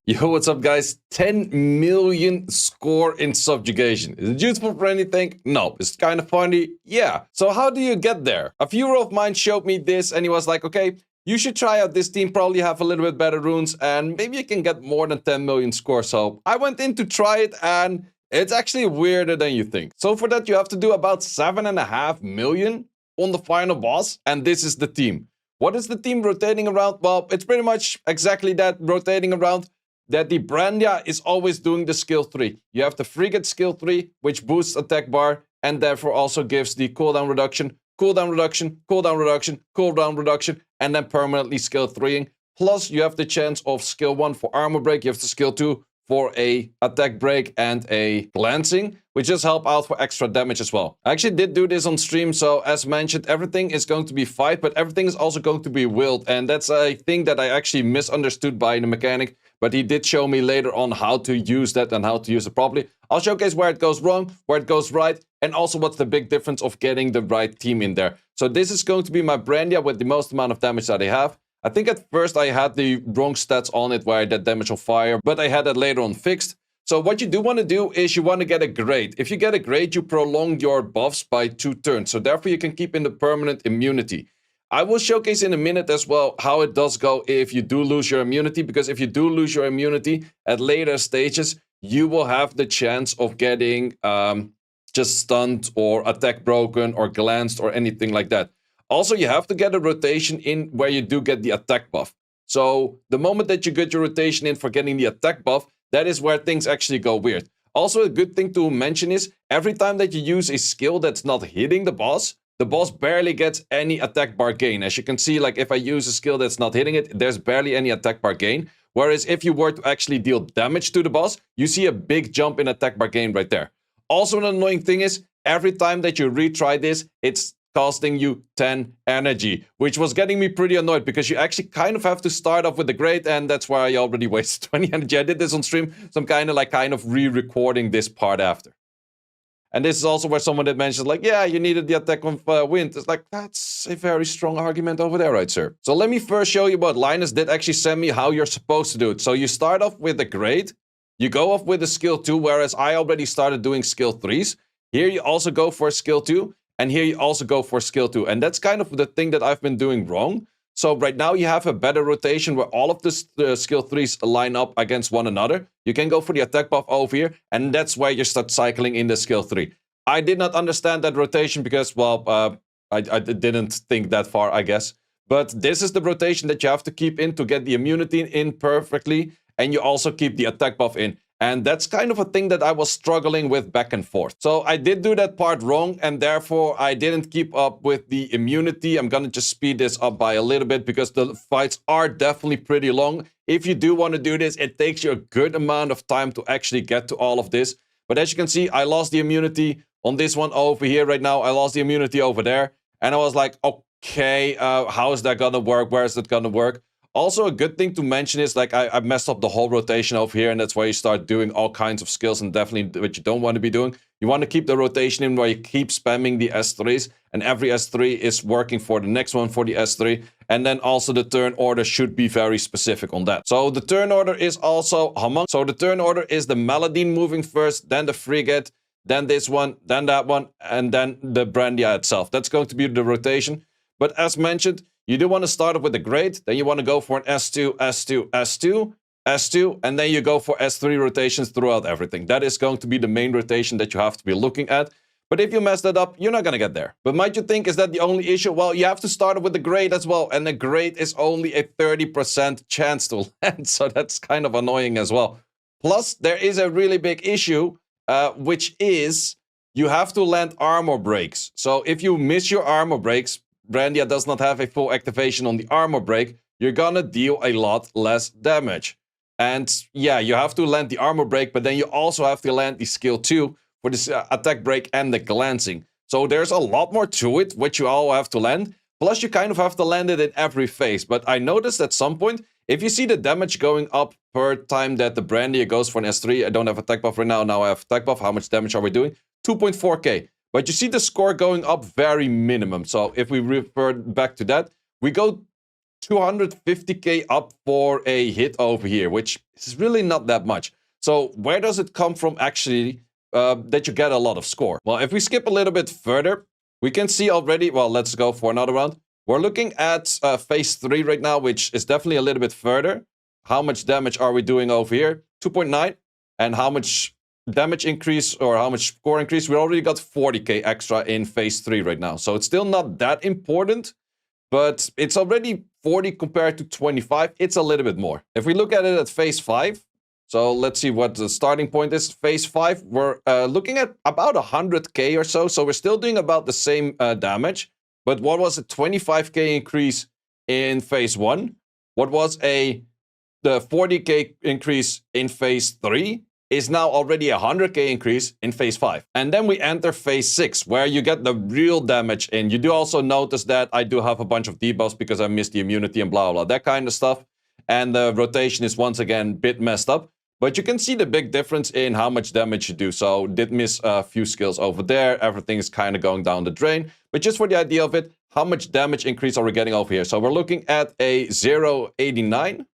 Yo, what's up, guys? 10 million score in Subjugation. Is it useful for anything? No. Is it kind of funny? Yeah. So how do you get there? A viewer of mine showed me this and he was like, okay, you should try out this team, probably have a little bit better runes, and maybe you can get more than 10 million score. So I went in to try it, and it's actually weirder than you think. So for that, you have to do about 7.5 million on the final boss, and this is the team. What is the team rotating around? Well, it's pretty much exactly that, rotating around. That the Brandia is always doing the skill 3. You have the frigate skill 3, which boosts attack bar, and therefore also gives the cooldown reduction, cooldown reduction, cooldown reduction, cooldown reduction, and then permanently skill 3ing. Plus, you have the chance of skill 1 for armor break, you have the skill 2 for a attack break and a glancing, which just help out for extra damage as well. I actually did do this on stream, so as mentioned, everything is going to be fight, but everything is also going to be willed, and that's a thing that I actually misunderstood by the mechanic, but he did show me later on how to use that and how to use it properly. I'll showcase where it goes wrong, where it goes right, and also what's the big difference of getting the right team in there. So this is going to be my Brandia with the most amount of damage that I have. I think at first I had the wrong stats on it where I did damage on fire, but I had that later on fixed. So what you do want to do is you want to get a grade. If you get a grade, you prolong your buffs by 2 turns. So therefore you can keep in the permanent immunity. I will showcase in a minute as well how it does go if you do lose your immunity, because if you do lose your immunity at later stages, you will have the chance of getting just stunned or attack broken or glanced or anything like that. Also, you have to get a rotation in where you do get the attack buff. So the moment that you get your rotation in for getting the attack buff, that is where things actually go weird. Also, a good thing to mention is every time that you use a skill that's not hitting the boss barely gets any attack bar gain. As you can see, like if I use a skill that's not hitting it, there's barely any attack bar gain. Whereas if you were to actually deal damage to the boss, you see a big jump in attack bar gain right there. Also, an annoying thing is every time that you retry this, it's costing you 10 energy, which was getting me pretty annoyed because you actually kind of have to start off with the grade, and that's why I already wasted 20 energy. I did this on stream, so I'm kind of re-recording this part after. And this is also where someone did mention, like, yeah, you needed the attack of wind. It's like, that's a very strong argument over there, right, sir? So let me first show you what Linus did actually send me how you're supposed to do it. So you start off with a grade, you go off with a skill 2, whereas I already started doing skill 3s. Here you also go for skill 2, and here you also go for skill 2. And that's kind of the thing that I've been doing wrong. So right now you have a better rotation where all of the skill 3s line up against one another. You can go for the attack buff over here, and that's where you start cycling in the skill 3. I did not understand that rotation because, well, I didn't think that far, I guess. But this is the rotation that you have to keep in to get the immunity in perfectly, and you also keep the attack buff in. And that's kind of a thing that I was struggling with back and forth. So I did do that part wrong, and therefore I didn't keep up with the immunity. I'm gonna just speed this up by a little bit because the fights are definitely pretty long. If you do want to do this, it takes you a good amount of time to actually get to all of this. But as you can see, I lost the immunity on this one over here right now. I lost the immunity over there. And I was like, okay, how is that gonna work? Where is that gonna work? Also, a good thing to mention is, like, I messed up the whole rotation over here, and that's why you start doing all kinds of skills, and definitely what you don't want to be doing. You want to keep the rotation in where you keep spamming the S3s, and every S3 is working for the next one for the S3, and then also the turn order should be very specific on that. So the turn order is also Hamon. So the turn order is the Maladin moving first, then the Frigate, then this one, then that one, and then the Brandia itself. That's going to be the rotation. But as mentioned, you do want to start off with the grade, then you want to go for an S2, S2, S2, S2, and then you go for S3 rotations throughout everything. That is going to be the main rotation that you have to be looking at. But if you mess that up, you're not going to get there. But might you think, is that the only issue? Well, you have to start off with the grade as well, and the grade is only a 30% chance to land, so that's kind of annoying as well. Plus, there is a really big issue, which is you have to land armor breaks. So if you miss your armor breaks, Brandia does not have a full activation on the armor break, you're gonna deal a lot less damage. And yeah, you have to land the armor break, but then you also have to land the skill 2 for this attack break and the glancing. So there's a lot more to it, which you all have to land. Plus, you kind of have to land it in every phase. But I noticed at some point, if you see the damage going up per time that the Brandia goes for an S3, I don't have attack buff right now, now I have attack buff. How much damage are we doing? 2.4k. But you see the score going up very minimum. So if we revert back to that, we go 250k up for a hit over here, which is really not that much. So where does it come from actually that you get a lot of score? Well, if we skip a little bit further, we can see already, well, let's go for another round. We're looking at phase 3 right now, which is definitely a little bit further. How much damage are we doing over here? 2.9. And how much damage increase or how much score increase? We already got 40k extra in phase 3 right now. So it's still not that important, but it's already 40 compared to 25. It's a little bit more. If we look at it at phase 5, so let's see what the starting point is. Phase 5, we're looking at about 100k or so. So we're still doing about the same damage. But what was a 25k increase in phase 1? What was the 40k increase in phase 3 is now already a 100k increase in phase 5. And then we enter phase 6, where you get the real damage in. You do also notice that I do have a bunch of debuffs because I missed the immunity and blah, blah, that kind of stuff. And the rotation is once again a bit messed up. But you can see the big difference in how much damage you do. So did miss a few skills over there. Everything is kind of going down the drain. But just for the idea of it, how much damage increase are we getting over here? So we're looking at a 0.89.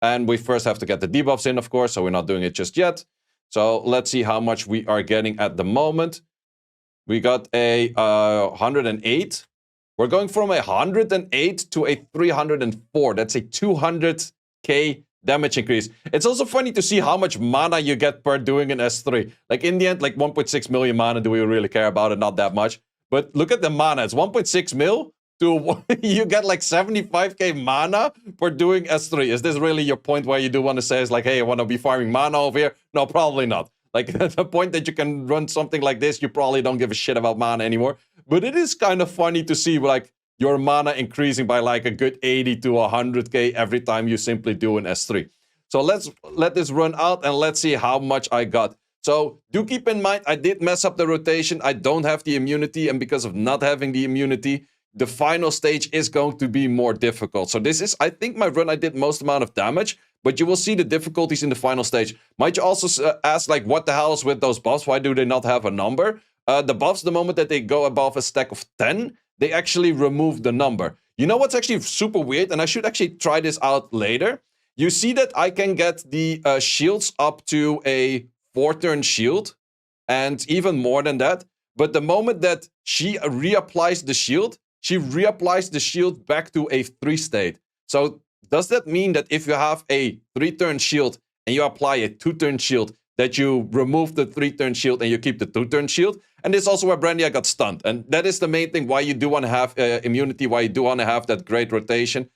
And we first have to get the debuffs in, of course. So we're not doing it just yet. So let's see how much we are getting at the moment. We got a 108. We're going from a 108 to a 304. That's a 200k damage increase. It's also funny to see how much mana you get per doing an S3. Like in the end, like 1.6 million mana, do we really care about it? Not that much. But look at the mana. It's 1.6 mil to you get like 75k mana for doing S3. Is this really your point where you do want to say is like, hey, I want to be farming mana over here? No, probably not. Like the point that you can run something like this, you probably don't give a shit about mana anymore. But it is kind of funny to see like your mana increasing by like a good 80 to 100k every time you simply do an S3. So let's let this run out and let's see how much I got. So do keep in mind, I did mess up the rotation. I don't have the immunity, and because of not having the immunity, the final stage is going to be more difficult. So this is, I think my run, I did most amount of damage, but you will see the difficulties in the final stage. Might you also ask, like, what the hell is with those buffs? Why do they not have a number? The buffs, the moment that they go above a stack of 10, they actually remove the number. You know what's actually super weird? And I should actually try this out later. You see that I can get the shields up to a 4-turn shield, and even more than that. But the moment that she reapplies the shield, she reapplies the shield back to a 3 state. So does that mean that if you have a 3-turn shield and you apply a 2-turn shield, that you remove the 3-turn shield and you keep the 2-turn shield? And this is also where Brandia got stunned. And that is the main thing why you do want to have immunity, why you do want to have that great rotation.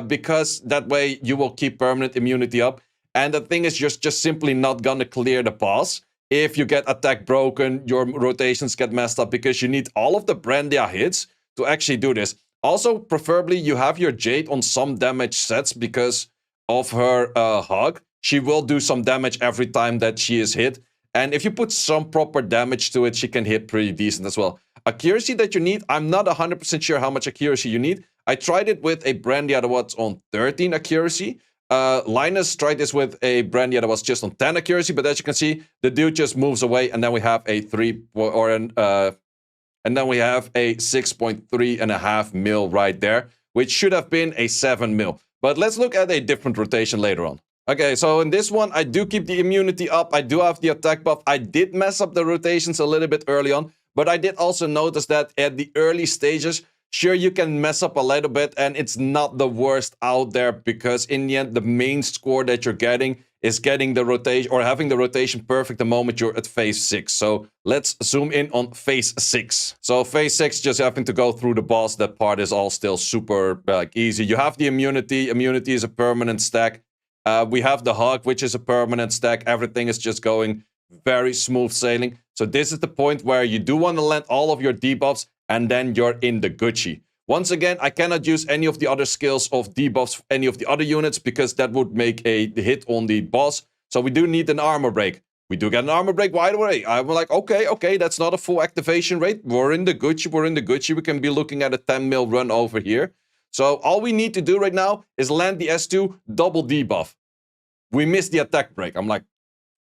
Because that way you will keep permanent immunity up. And the thing is, you're just simply not going to clear the boss. If you get attack broken, your rotations get messed up because you need all of the Brandia hits to actually do this. Also, preferably, you have your Jade on some damage sets because of her hug. She will do some damage every time that she is hit. And if you put some proper damage to it, she can hit pretty decent as well. Accuracy that you need, I'm not 100% sure how much accuracy you need. I tried it with a Brandia that was on 13 accuracy. Linus tried this with a Brandia that was just on 10 accuracy, but as you can see, the dude just moves away, and then we have a 6.3.5 mil right there, which should have been a 7 mil. But let's look at a different rotation later on. Okay, so in this one, I do keep the immunity up. I do have the attack buff. I did mess up the rotations a little bit early on, but I did also notice that at the early stages, sure, you can mess up a little bit, and it's not the worst out there because in the end, the main score that you're getting is getting the rotation or having the rotation perfect the moment you're at phase 6. So let's zoom in on phase 6. So phase 6, just having to go through the boss. That part is all still super easy. You have the immunity. Immunity is a permanent stack. We have the hug, which is a permanent stack. Everything is just going very smooth sailing. So this is the point where you do want to land all of your debuffs, and then you're in the Gucci. Once again, I cannot use any of the other skills of debuffs for any of the other units because that would make a hit on the boss. So we do need an armor break. We do get an armor break right away. I'm like, okay, that's not a full activation rate. We're in the Gucci. We can be looking at a 10 mil run over here. So all we need to do right now is land the S2, double debuff. We missed the attack break. I'm like,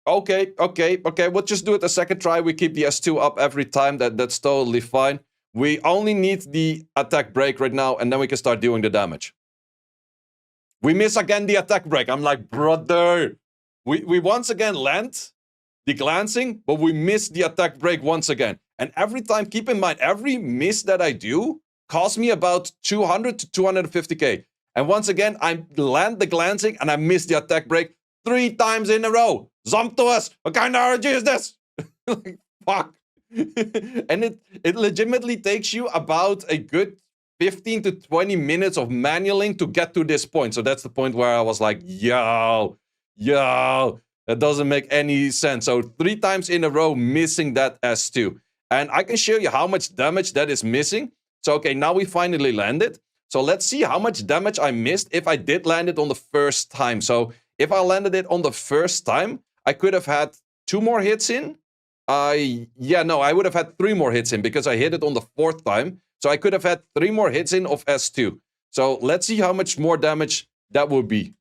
okay, we'll just do it a second try. We keep the S2 up every time. That's totally fine. We only need the attack break right now, and then we can start doing the damage. We miss again the attack break. I'm like, brother. We once again land the glancing, but we miss the attack break once again. And every time, keep in mind, every miss that I do costs me about 200 to 250k. And once again, I land the glancing and I miss the attack break 3 times in a row. Jump to us. What kind of RNG is this? Like, fuck. And it legitimately takes you about a good 15 to 20 minutes of manualing to get to this point. So that's the point where I was like, yo, that doesn't make any sense. So 3 times in a row missing that S2. And I can show you how much damage that is missing. So, okay, now we finally landed. So let's see how much damage I missed if I did land it on the first time. So if I landed it on the first time, I could have had 2 more hits in. I would have had 3 more hits in because I hit it on the 4th time. So I could have had 3 more hits in of S2. So let's see how much more damage that would be.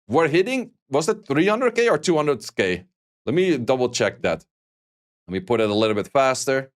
We're hitting, was it 300k or 200k? Let me double check that. Let me put it a little bit faster.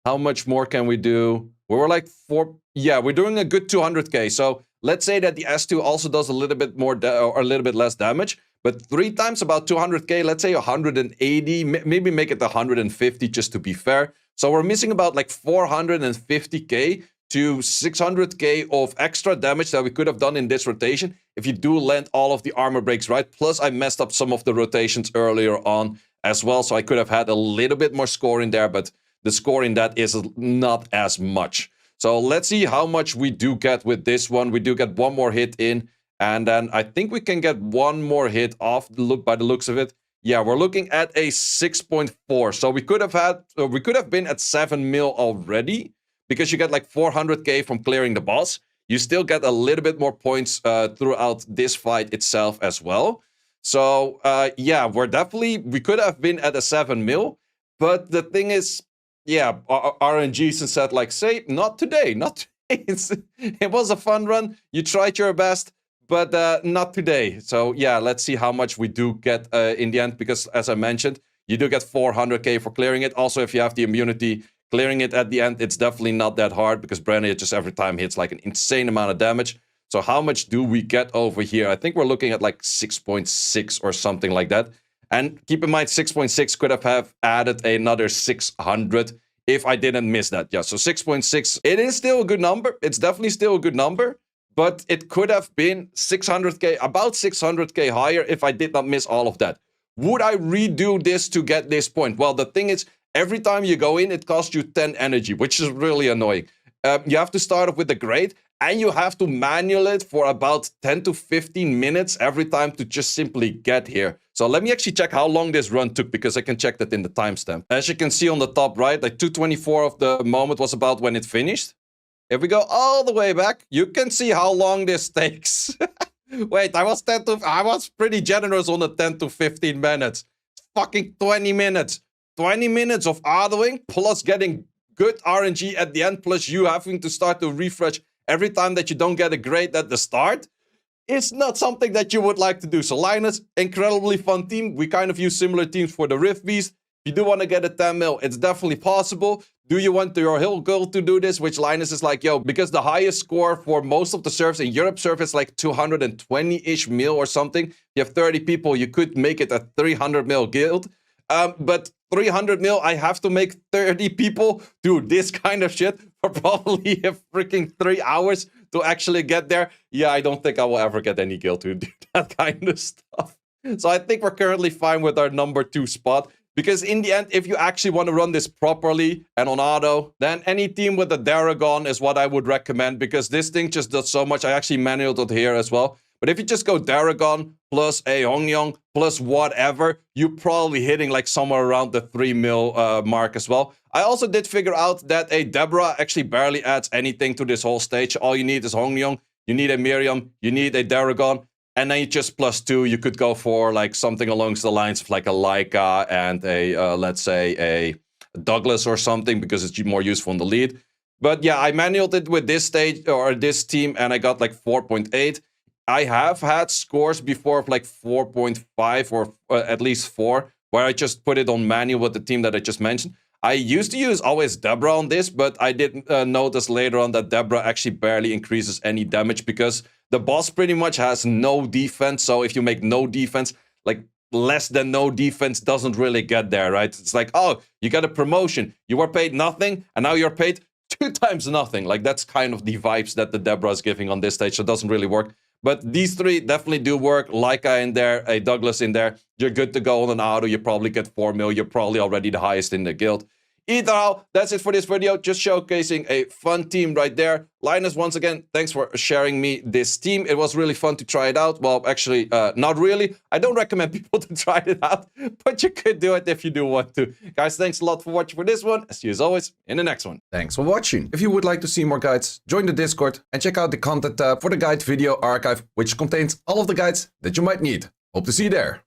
How much more can we do? We were like 4. Yeah, we're doing a good 200k. So let's say that the S2 also does a little bit more or a little bit less damage. But 3 times about 200k, let's say 180, maybe make it 150 just to be fair. So we're missing about like 450k to 600k of extra damage that we could have done in this rotation if you do land all of the armor breaks right. Plus, I messed up some of the rotations earlier on as well, so I could have had a little bit more score in there, but the score in that is not as much. So let's see how much we do get with this one. We do get 1 more hit in, and then I think we can get 1 more hit off by the looks of it. Yeah, we're looking at a 6.4. So we could have been at 7 mil already because you get like 400k from clearing the boss. You still get a little bit more points throughout this fight itself as well. So yeah, we could have been at a 7 mil, but the thing is, yeah, RNGs and said like, say, not today, not today. It was a fun run. You tried your best. But not today. So yeah, let's see how much we do get in the end. Because as I mentioned, you do get 400k for clearing it. Also, if you have the immunity, clearing it at the end, it's definitely not that hard. Because Brenny just every time hits like an insane amount of damage. So how much do we get over here? I think we're looking at like 6.6 or something like that. And keep in mind, 6.6 could have added another 600 if I didn't miss that. Yeah, so 6.6. It is still a good number. It's definitely still a good number. But it could have been 600k, about 600k higher if I did not miss all of that. Would I redo this to get this point? Well, the thing is, every time you go in, it costs you 10 energy, which is really annoying. You have to start off with the grade, and you have to manual it for about 10 to 15 minutes every time to just simply get here. So let me actually check how long this run took, because I can check that in the timestamp. As you can see on the top right, like 224 of the moment was about when it finished. If we go all the way back, you can see how long this takes. Wait, I was pretty generous on the 10 to 15 minutes. Fucking 20 minutes. 20 minutes of autoing plus getting good RNG at the end, plus you having to start to refresh every time that you don't get a grade at the start. It's not something that you would like to do. So Linus, incredibly fun team. We kind of use similar teams for the Rift Beast. If you do want to get a 10 mil, it's definitely possible. Do you want your whole goal to do this? Which Linus is like, yo, because the highest score for most of the servers in Europe server is like 220-ish mil or something. You have 30 people, you could make it a 300 mil guild. But 300 mil, I have to make 30 people do this kind of shit for probably a freaking 3 hours to actually get there. Yeah, I don't think I will ever get any guild to do that kind of stuff. So I think we're currently fine with our number 2 spot. Because in the end, if you actually want to run this properly and on auto, then any team with a Daragon is what I would recommend, because this thing just does so much. I actually manualed it here as well. But if you just go Daragon plus a Hongyong plus whatever, you're probably hitting like somewhere around the 3 mil mark as well. I also did figure out that a Deborah actually barely adds anything to this whole stage. All you need is Hongyong, you need a Miriam, you need a Daragon. And then you just +2, you could go for like something along the lines of like a Laika and a, let's say, a Douglas or something, because it's more useful in the lead. But yeah, I manualed it with this stage or this team, and I got like 4.8. I have had scores before of like 4.5 or at least 4, where I just put it on manual with the team that I just mentioned. I used to use always Debra on this, but I did notice later on that Debra actually barely increases any damage because the boss pretty much has no defense. So if you make no defense, like less than no defense doesn't really get there, right? It's like, oh, you got a promotion. You were paid nothing, and now you're paid 2 times nothing. Like, that's kind of the vibes that the Debra is giving on this stage, so it doesn't really work. But these 3 definitely do work. Leica in there, a Douglas in there. You're good to go on an auto. You probably get 4 mil. You're probably already the highest in the guild. Either how, that's it for this video. Just showcasing a fun team right there. Linus, once again, thanks for sharing me this team. It was really fun to try it out. Well, actually, not really. I don't recommend people to try it out, but you could do it if you do want to. Guys, thanks a lot for watching for this one. See you as always in the next one. Thanks for watching. If you would like to see more guides, join the Discord and check out the content tab for the guide video archive, which contains all of the guides that you might need. Hope to see you there.